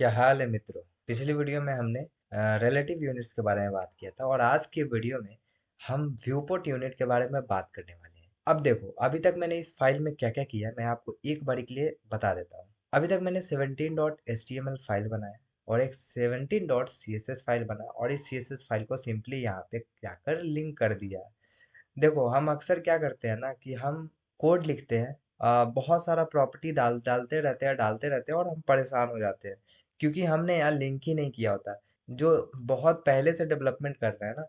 क्या हाल है मित्रों। पिछली वीडियो में हमने रिलेटिव यूनिट्स के बारे में बात किया था और आज की वीडियो में हम व्यूपोर्ट यूनिट के बारे में बात करने वाले हैं। अब देखो, अभी तक मैंने इस फाइल में क्या क्या किया है मैं आपको एक बारी के लिए बता देता हूँ। अभी तक मैंने 17.html फाइल बनाया और एक 17.css फाइल बना और इस css फाइल को सिंपली यहाँ पे क्या कर लिंक कर दिया है। देखो, हम अक्सर क्या करते हैं ना कि हम कोड लिखते हैं, बहुत सारा प्रॉपर्टी डालते रहते हैं और हम परेशान हो जाते हैं क्योंकि हमने यहाँ लिंक ही नहीं किया होता। जो बहुत पहले से डेवलपमेंट कर रहे हैं ना,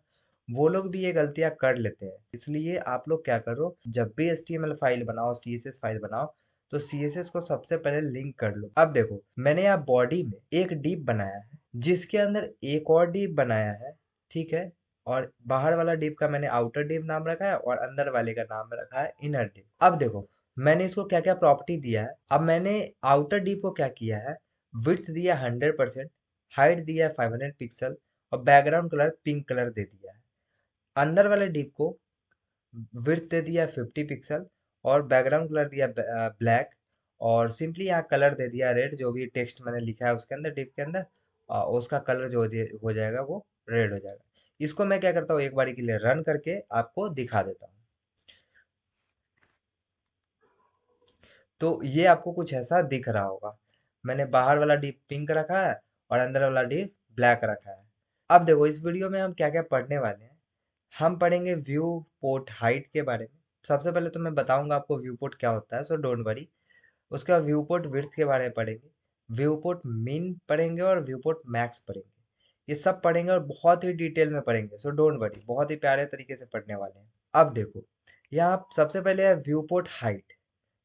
वो लोग भी ये गलतियां कर लेते हैं। इसलिए आप लोग क्या करो, जब भी HTML फाइल बनाओ, CSS फाइल बनाओ, तो CSS को सबसे पहले लिंक कर लो। अब देखो, मैंने यहाँ बॉडी में एक डिव बनाया है जिसके अंदर एक और डिव बनाया है, ठीक है। और बाहर वाला डिव का मैंने आउटर डिव नाम रखा है और अंदर वाले का नाम रखा है इनर डिव। अब देखो, मैंने इसको क्या क्या प्रॉपर्टी दिया है। अब मैंने आउटर डिव को क्या किया है, विड्थ दिया 100%, हाइट दिया 500 पिक्सल और बैकग्राउंड कलर पिंक कलर दे दिया है। अंदर वाले डिव को विड्थ दे दिया 50 पिक्सल और बैकग्राउंड कलर दिया ब्लैक और सिंपली यहाँ कलर दे दिया रेड। जो भी टेक्स्ट मैंने लिखा है उसके अंदर, डिव के अंदर, उसका कलर जो हो जाएगा वो रेड हो जाएगा। इसको मैं क्या करता हूँ, एक बारी के लिए रन करके आपको दिखा देता हूँ। तो ये आपको कुछ ऐसा दिख रहा होगा। मैंने बाहर वाला डिव पिंक रखा है और अंदर वाला डिव ब्लैक रखा है। अब देखो, इस वीडियो में हम क्या क्या पढ़ने वाले हैं। हम पढ़ेंगे व्यू पोर्ट हाइट के बारे में। सबसे पहले तो मैं बताऊंगा आपको व्यू पोर्ट क्या होता है, सो डोंट वरी। उसके बाद व्यू पोर्ट विड्थ के बारे में पढ़ेंगे, व्यू पोर्ट मिन पढ़ेंगे और व्यू पोर्ट मैक्स पढ़ेंगे। ये सब पढ़ेंगे और बहुत ही डिटेल में पढ़ेंगे, सो डोंट वरी, बहुत ही प्यारे तरीके से पढ़ने वाले हैं। अब देखो, यहाँ सबसे पहले है व्यू पोर्ट हाइट।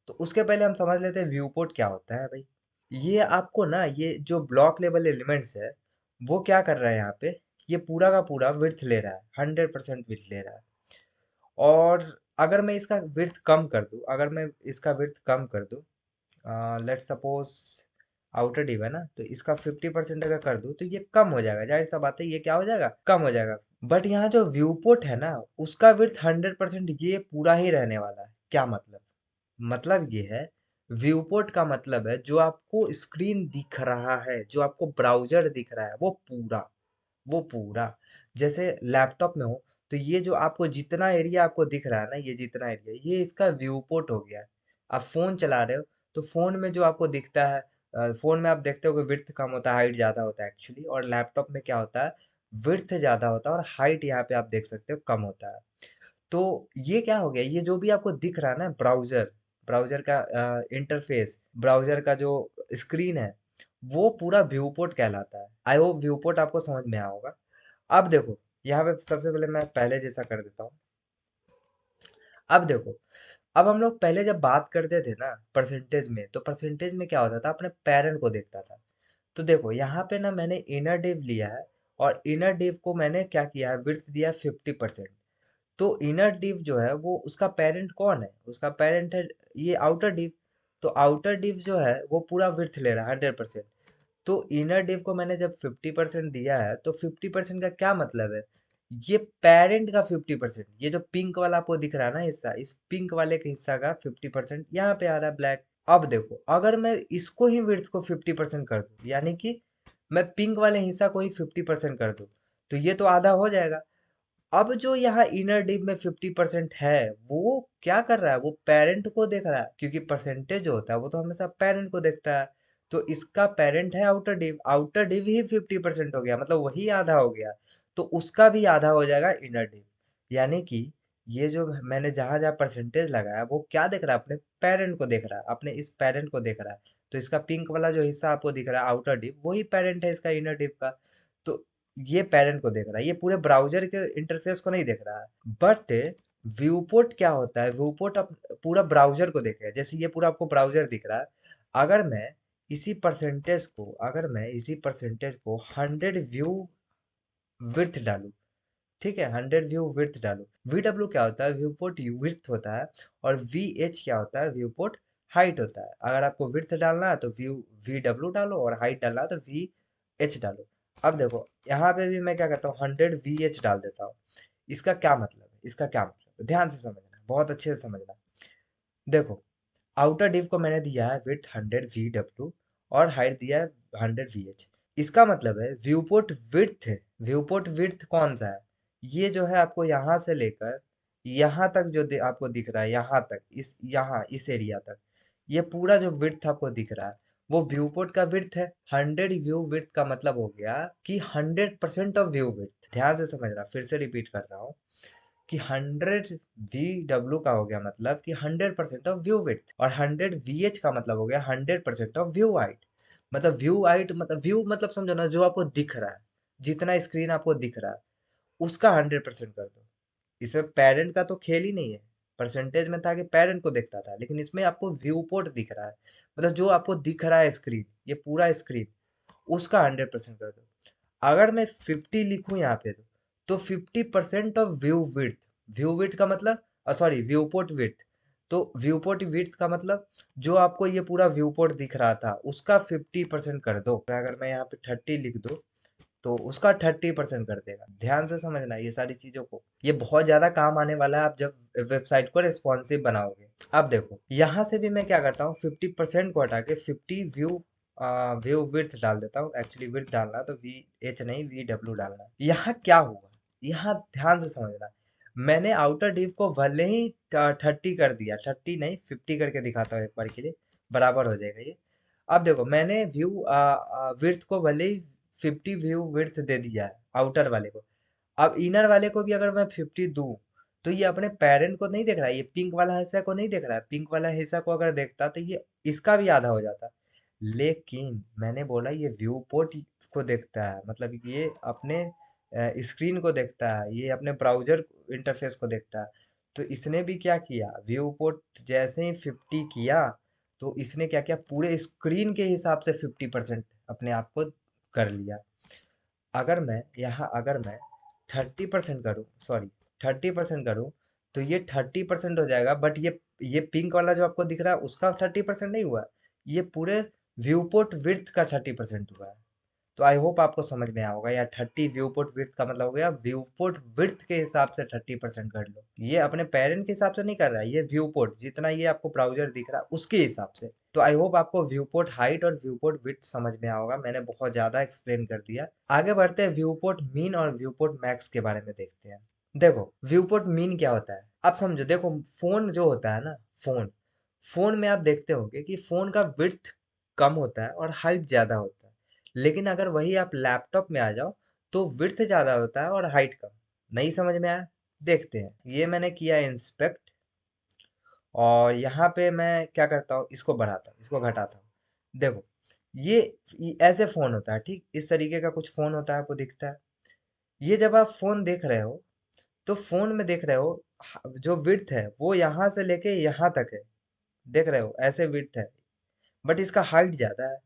तो उसके पहले हम समझ लेते हैं व्यू पोर्ट क्या होता है भाई। ये आपको ना, ये जो ब्लॉक लेवल एलिमेंट्स है वो क्या कर रहा है यहाँ पे, ये पूरा का पूरा विड्थ ले रहा है, 100% विड्थ ले रहा है। और अगर मैं इसका विड्थ कम कर दूं, अगर मैं इसका विड्थ कम कर दूं, लेट सपोज आउटर डिव है ना, तो इसका 50% अगर कर दूं तो ये कम हो जाएगा। जाहिर सा बात है, ये क्या हो जाएगा, कम हो जाएगा। बट यहाँ जो व्यू पोर्ट है ना, उसका विड्थ 100% ये पूरा ही रहने वाला है। क्या मतलब, मतलब ये है, व्यू पोर्ट का मतलब है जो आपको स्क्रीन दिख रहा है, जो आपको ब्राउजर दिख रहा है, वो पूरा जैसे लैपटॉप में हो, तो ये जो आपको जितना एरिया आपको दिख रहा है ना, ये जितना एरिया, ये इसका व्यू पोर्ट हो गया। आप फोन चला रहे हो तो फोन में जो आपको दिखता है, फोन में आप देखते हो कि विड्थ कम होता है, हाइट ज्यादा होता है एक्चुअली। और लैपटॉप में क्या होता है, विड्थ ज्यादा होता है और हाइट यहाँ पे आप देख सकते हो कम होता है। तो ये क्या हो गया, ये जो भी आपको दिख रहा है ना, ब्राउजर ब्राउजर का इंटरफेस, ब्राउजर का जो स्क्रीन है, वो पूरा व्यू पोर्ट कहलाता है। आई होप व्यू पोर्ट आपको समझ में आया होगा। अब देखो, यहाँ पे सबसे पहले मैं पहले जैसा कर देता हूँ। अब देखो, अब हम लोग पहले जब बात करते थे ना परसेंटेज में, तो परसेंटेज में क्या होता था, अपने पेरेंट को देखता था। तो देखो, यहाँ पे ना मैंने इनर डिव लिया है और इनर डिव को मैंने क्या किया है, विड्थ दिया 50%। तो इनर डिव जो है वो, उसका पेरेंट कौन है, उसका पेरेंट है ये आउटर डिव। तो आउटर डिव जो है वो पूरा विड्थ ले रहा है 100%। तो इनर डिव को मैंने जब 50% दिया है, तो 50% का क्या मतलब है, ये पेरेंट का 50%, ये जो पिंक वाला आपको दिख रहा है ना हिस्सा, इस पिंक वाले के हिस्सा का 50% यहाँ पे आ रहा है, ब्लैक। अब देखो, अगर मैं इसको ही विड्थ को 50% कर दूं, यानी कि मैं पिंक वाले हिस्सा को ही 50% कर दूं, तो ये तो आधा हो जाएगा। अब जो यहाँ इनर डिव में 50% है, वो क्या कर रहा है, वो पेरेंट को देख रहा है, क्योंकि परसेंटेज जो होता है वो तो हमेशा पेरेंट को देखता है। तो इसका पेरेंट है आउटर डिव, आउटर डिव ही 50% हो गया, मतलब वही आधा हो गया। तो उसका भी आधा हो जाएगा इनर डिव। यानी कि ये जो मैंने जहां जहां परसेंटेज लगाया, वो क्या देख रहा है, अपने पेरेंट को देख रहा है, अपने इस पेरेंट को देख रहा है। तो इसका पिंक वाला जो हिस्सा आपको दिख रहा है आउटर डिव, वही पेरेंट है इसका इनर डिव का। तो ये पेरेंट को देख रहा है, ये पूरे ब्राउजर के इंटरफेस को नहीं देख रहा है। बट व्यूपोर्ट क्या होता है, व्यूपोर्ट पूरा ब्राउजर को देखेगा। जैसे ये पूरा आपको ब्राउजर दिख रहा है, अगर मैं इसी परसेंटेज को 100 व्यू विड्थ डालू, ठीक है, 100 व्यू विड्थ डालू। वी क्या होता है, व्यूपोर्ट विड्थ होता है। और क्या होता है, व्यूपोर्ट हाइट होता है। अगर आपको विड्थ डालना है तो वी डालो और हाइट डालना है तो डालो। अब देखो, यहाँ पे भी मैं क्या करता हूँ, 100 डाल देता हूँ। इसका क्या मतलब है, इसका क्या मतलब है, ध्यान से समझना, बहुत अच्छे से समझना। देखो, आउटर डिव को मैंने दिया है विड्थ 100 वी और हाइट दिया है 100 VH। इसका मतलब है व्यू पोर्ट विड्थ है, व्यू पोर्ट विड्थ कौन सा है, ये जो है आपको यहाँ से लेकर यहाँ तक जो आपको दिख रहा है, यहाँ तक यहाँ इस एरिया तक, ये पूरा जो विड्थ आपको दिख रहा है वो व्यू पोर्ट का विड्थ है। 100 व्यू विड्थ का मतलब हो गया कि 100% ऑफ व्यू विड्थ। ध्यान से समझना, फिर से रिपीट कर रहा हूँ कि 100 VW का हो गया मतलब कि 100% ऑफ व्यू विड्थ, और 100 VH का मतलब हो गया 100% ऑफ व्यू हाइट। मतलब व्यू हाइट मतलब व्यू मतलब समझो ना, जो आपको दिख रहा है, जितना स्क्रीन आपको दिख रहा है उसका 100% कर दो। इसमें पेरेंट का तो खेल ही नहीं है। परसेंटेज में था कि पेरेंट को देखता था, लेकिन इसमें आपको व्यू पोर्ट दिख रहा है, मतलब जो आपको दिख रहा है स्क्रीन, ये पूरा स्क्रीन, उसका 100% कर दो। अगर मैं 50 लिखूं यहाँ पे तो 50% of view width, view width का मतलब सॉरी व्यू पोर्ट विड्थ, तो व्यू पोर्ट विड्थ का मतलब जो आपको ये पूरा व्यू पोर्ट दिख रहा था उसका 50% कर दो। अगर मैं यहाँ पे 30 लिख दूं तो उसका 30% कर देगा। ध्यान से समझना ये सारी चीजों को, ये बहुत ज्यादा काम आने वाला है आप जब वेबसाइट को रिस्पॉन्सिव बनाओगे। अब देखो यहाँ से भी मैं क्या करता हूँ, 50% को हटा के 50 व्यू विड्थ डाल देता हूँ। एक्चुअली विड्थ डालना है तो VH नहीं VW डालना है। यहाँ क्या हुआ, यहाँ ध्यान से समझना, मैंने आउटर डिव को भले ही 30 कर दिया, 30 नहीं 50 करके दिखाता हूँ एक बार के लिए, बराबर हो जाएगा ये। अब देखो मैंने व्यू विड्थ को भले ही 50 व्यू विड्थ दे दिया है आउटर वाले को, अब इनर वाले को भी अगर मैं 50 दूं तो ये अपने पेरेंट को नहीं देख रहा है, ये पिंक वाला हिस्सा को नहीं देख रहा है। पिंक वाला हिस्सा को अगर देखता तो ये इसका भी आधा हो जाता। लेकिन मैंने बोला ये व्यू पोर्ट को देखता है, मतलब ये अपने स्क्रीन को देखता है, ये अपने ब्राउजर इंटरफेस को देखता है। तो इसने भी क्या किया, व्यू पोर्ट जैसे ही 50 किया तो इसने क्या किया, पूरे स्क्रीन के हिसाब से 50% अपने आप को कर लिया। अगर मैं 30% करूँ, सॉरी 30% करूँ तो ये 30% हो जाएगा, बट ये पिंक वाला जो आपको दिख रहा है उसका 30% नहीं हुआ, ये पूरे व्यूपोर्ट विड्थ का 30% हुआ है। तो आई होप आपको समझ में आया होगा, या 30 व्यूपोर्ट विड्थ का मतलब हो गया व्यूपोर्ट विड्थ के हिसाब से 30% कर लो। ये अपने पेरेंट के हिसाब से नहीं कर रहा है, ये व्यूपोर्ट जितना ये आपको ब्राउजर दिख रहा है उसके हिसाब से। तो आई होप आपको व्यूपोर्ट हाइट और व्यूपोर्ट विड्थ समझ में आया होगा, मैंने बहुत ज्यादा एक्सप्लेन कर दिया। आगे बढ़ते हैं, व्यूपोर्ट मीन और व्यूपोर्ट मैक्स के बारे में देखते हैं। देखो व्यूपोर्ट मीन क्या होता है, आप समझो। देखो फोन जो होता है ना, फोन फोन में आप देखते होंगे कि फोन का विड्थ कम होता है और हाइट ज्यादा होता है। लेकिन अगर वही आप लैपटॉप में आ जाओ तो विड्थ ज्यादा होता है और हाइट कम। नहीं समझ में आया, देखते हैं। ये मैंने किया इंस्पेक्ट, और यहाँ पे मैं क्या करता हूँ, इसको बढ़ाता हूँ, इसको घटाता हूँ। देखो ये ऐसे फोन होता है, ठीक इस तरीके का कुछ फोन होता है, आपको दिखता है। ये जब आप फोन देख रहे हो तो फोन में देख रहे हो जो विड्थ है वो यहाँ से लेके यहाँ तक है, देख रहे हो ऐसे विड्थ है, बट इसका हाइट ज्यादा है।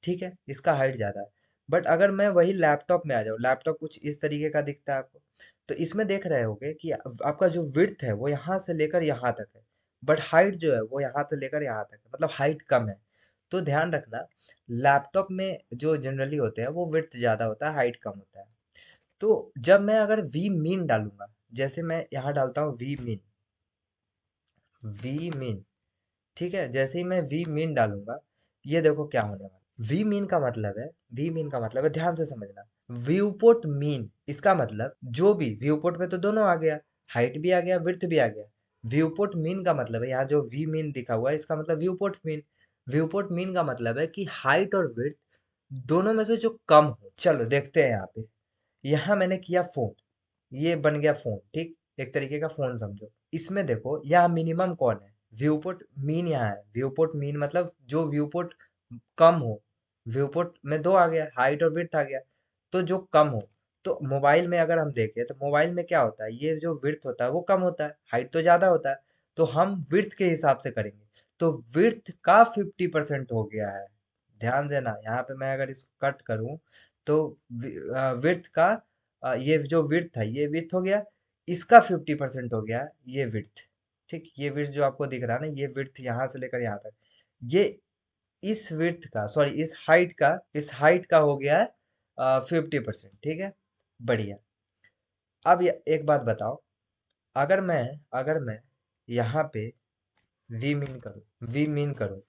ठीक है, इसका हाइट ज़्यादा है। बट अगर मैं वही लैपटॉप में आ जाऊँ, लैपटॉप कुछ इस तरीके का दिखता है आपको, तो इसमें देख रहे होगे कि आपका जो विड्थ है वो यहाँ से लेकर यहाँ तक है, बट हाइट जो है वो यहाँ से लेकर यहाँ तक है, मतलब हाइट कम है। तो ध्यान रखना, लैपटॉप में जो जनरली होते हैं वो विड्थ ज़्यादा होता है, हाइट कम होता है। तो जब मैं अगर वी मीन डालूंगा, जैसे मैं यहाँ डालता हूँ वी मीन, ठीक है, जैसे ही मैं वी मीन डालूंगा ये देखो क्या होने वाला। वी मीन का मतलब है, ध्यान से समझना, व्यूपोर्ट मीन, इसका मतलब जो भी व्यूपोर्ट पे तो दोनों आ गया, हाइट भी आ गया विड्थ भी आ गया। व्यूपोर्ट मीन का मतलब है, यहाँ जो वी मीन दिखा हुआ है इसका मतलब व्यूपोर्ट मीन। व्यूपोर्ट मीन का मतलब है कि हाइट और विड्थ दोनों में से जो कम हो। चलो देखते हैं यहाँ पे, यहाँ मैंने किया फोन, ये बन गया फोन, ठीक, एक तरीके का फोन समझो। इसमें देखो यहाँ मिनिमम कौन है, व्यूपोर्ट मीन यहाँ है। व्यूपोर्ट मीन मतलब जो व्यूपोर्ट कम हो, व्यूपोर्ट में दो आ गया, हाइट और विड्थ आ गया, तो जो कम हो। तो मोबाइल में अगर हम देखें तो मोबाइल में क्या होता है, ये जो विड्थ होता है वो कम होता है, हाइट तो ज्यादा होता है, तो हम विड्थ के हिसाब से करेंगे। तो विड्थ का 50% हो गया है। ध्यान देना, यहाँ पे मैं अगर इसको कट करूँ तो विड्थ का ये जो विड्थ है ये विड्थ हो गया, इसका 50% हो गया ये विड्थ। ठीक, ये विड्थ जो आपको दिख रहा है ना, ये विड्थ यहाँ से लेकर यहाँ तक, ये इस विड्थ का सॉरी इस हाइट का हो गया है 50%। ठीक है, बढ़िया। अब एक बात बताओ, अगर मैं यहाँ पे वी मीन करूँ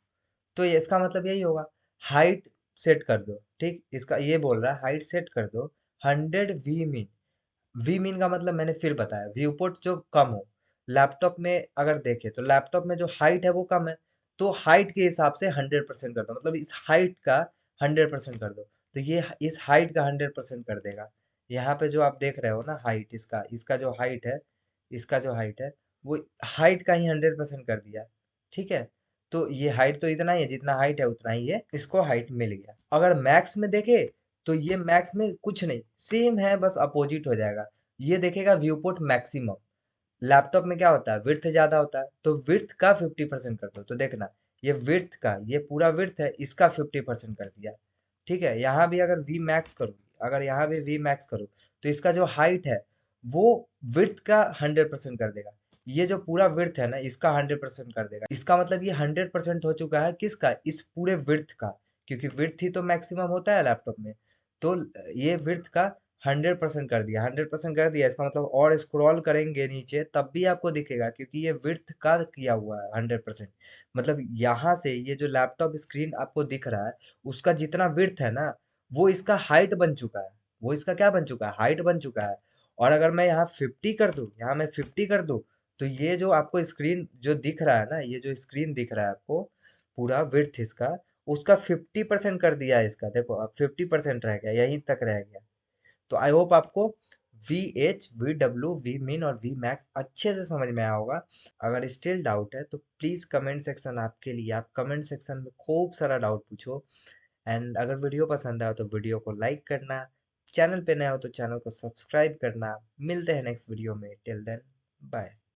तो ये इसका मतलब यही होगा, हाइट सेट कर दो, ठीक, इसका ये बोल रहा है हाइट सेट कर दो 100 वी मीन। वी मीन का मतलब मैंने फिर बताया, व्यू पोर्ट जो कम हो। लैपटॉप में अगर देखें तो लैपटॉप में जो हाइट है वो कम है, तो हाइट के हिसाब से 100% कर दो, मतलब इस हाइट का 100% कर दो। तो ये इस हाइट का 100% कर देगा। यहाँ पे जो आप देख रहे हो ना हाइट, इसका इसका जो हाइट है, इसका जो हाइट है वो हाइट का ही 100% कर दिया। ठीक है, तो ये हाइट तो इतना ही है, जितना हाइट है उतना ही है, इसको हाइट मिल गया। अगर मैक्स में देखे तो ये मैक्स में कुछ नहीं, सेम है, बस अपोजिट हो जाएगा। ये देखेगा व्यू पोर्ट मैक्सिमम। लैपटॉप में क्या होता है, विड्थ ज्यादा होता है, तो विड्थ का 50% कर दो, तो देखना ये विड्थ का, ये पूरा विड्थ है, इसका 50% कर दिया। ठीक है, यहाँ भी अगर वी मैक्स करूँ, अगर यहाँ भी वी मैक्स करूँ, तो इसका जो हाइट है वो विड्थ का 100% कर देगा। ये जो पूरा विड्थ है ना, इसका 100% कर देगा। इसका मतलब ये 100% हो चुका है किसका, इस पूरे विड्थ का, क्योंकि विड्थ ही तो मैक्सिमम होता है लैपटॉप में। तो ये विड्थ का 100% कर दिया, 100% कर दिया, इसका मतलब और स्क्रॉल करेंगे नीचे तब भी आपको दिखेगा, क्योंकि ये विड्थ का किया हुआ है 100%। मतलब यहाँ से ये जो लैपटॉप स्क्रीन आपको दिख रहा है, उसका जितना विड्थ है ना, वो इसका हाइट बन चुका है। वो इसका क्या बन चुका है, हाइट बन चुका है। और अगर मैं यहाँ 50 कर दूं, यहाँ मैं 50 कर दूं, तो ये जो आपको स्क्रीन जो दिख रहा है ना, ये जो स्क्रीन दिख रहा है आपको, पूरा विड्थ इसका, उसका 50% कर दिया है इसका। देखो अब 50% रह गया, यहीं तक रह गया। तो आई होप आपको V H, V W, V mean और वी मैक्स अच्छे से समझ में आया होगा। अगर स्टिल डाउट है तो प्लीज़ कमेंट सेक्शन आपके लिए, आप कमेंट सेक्शन में खूब सारा डाउट पूछो। एंड अगर वीडियो पसंद आया तो वीडियो को लाइक करना, चैनल पे नया हो तो चैनल को सब्सक्राइब करना। मिलते हैं नेक्स्ट वीडियो में, टिल देन बाय।